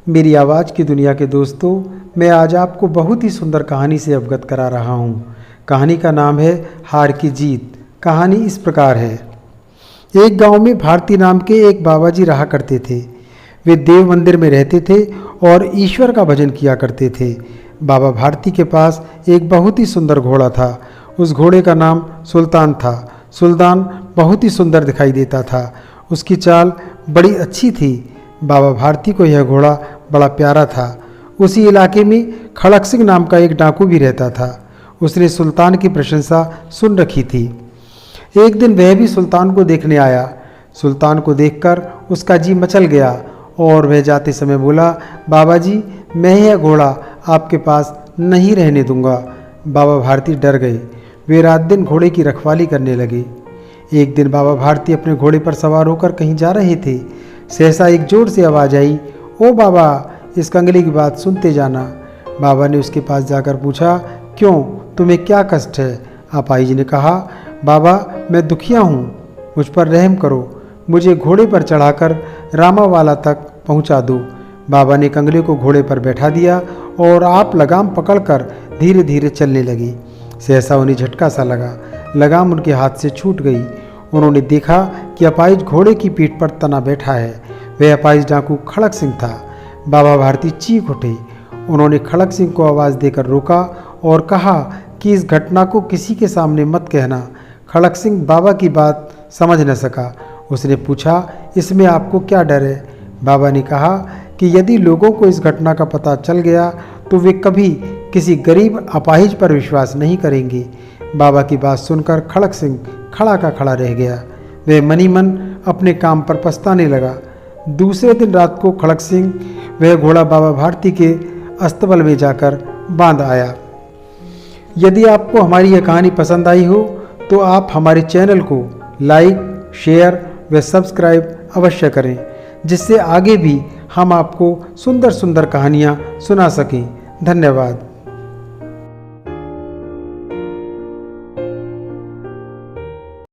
मेरी आवाज़ की दुनिया के दोस्तों, मैं आज आपको बहुत ही सुंदर कहानी से अवगत करा रहा हूँ। कहानी का नाम है हार की जीत। कहानी इस प्रकार है। एक गांव में भारती नाम के एक बाबा जी रहा करते थे। वे देव मंदिर में रहते थे और ईश्वर का भजन किया करते थे। बाबा भारती के पास एक बहुत ही सुंदर घोड़ा था। उस घोड़े का नाम सुल्तान था। सुल्तान बहुत ही सुंदर दिखाई देता था। उसकी चाल बड़ी अच्छी थी। बाबा भारती को यह घोड़ा बड़ा प्यारा था। उसी इलाके में खड़क सिंह नाम का एक डाकू भी रहता था। उसने सुल्तान की प्रशंसा सुन रखी थी। एक दिन वह भी सुल्तान को देखने आया। सुल्तान को देखकर उसका जी मचल गया और वह जाते समय बोला, बाबा जी, मैं यह घोड़ा आपके पास नहीं रहने दूंगा। बाबा भारती डर गए। वे रात दिन घोड़े की रखवाली करने लगे। एक दिन बाबा भारती अपने घोड़े पर सवार होकर कहीं जा रहे थे। सहसा एक जोर से आवाज़ आई, ओ बाबा, इस कंगले की बात सुनते जाना। बाबा ने उसके पास जाकर पूछा, क्यों, तुम्हें क्या कष्ट है? अपाई जी ने कहा, बाबा, मैं दुखिया हूँ, मुझ पर रहम करो, मुझे घोड़े पर चढ़ाकर रामावाला तक पहुँचा दो। बाबा ने कंगले को घोड़े पर बैठा दिया और आप लगाम पकड़कर धीरे धीरे चलने लगी। सहसा उन्हें झटका सा लगा। लगाम उनके हाथ से छूट गई। उन्होंने देखा कि अपाइज घोड़े की पीठ पर तना बैठा है। वह अपाइज डाकू खड़क सिंह था। बाबा भारती चीख उठे। उन्होंने खड़क सिंह को आवाज़ देकर रोका और कहा कि इस घटना को किसी के सामने मत कहना। खड़क सिंह बाबा की बात समझ न सका। उसने पूछा, इसमें आपको क्या डर है? बाबा ने कहा कि यदि लोगों को इस घटना का पता चल गया तो वे कभी किसी गरीब अपाहिज पर विश्वास नहीं करेंगे। बाबा की बात सुनकर खड़क सिंह खड़ा का खड़ा रह गया। वह मनी मन अपने काम पर पछताने लगा। दूसरे दिन रात को खड़क सिंह वह घोड़ा बाबा भारती के अस्तबल में जाकर बांध आया। यदि आपको हमारी यह कहानी पसंद आई हो तो आप हमारे चैनल को लाइक, शेयर व सब्सक्राइब अवश्य करें, जिससे आगे भी हम आपको सुंदर सुंदर कहानियाँ सुना सकें। धन्यवाद।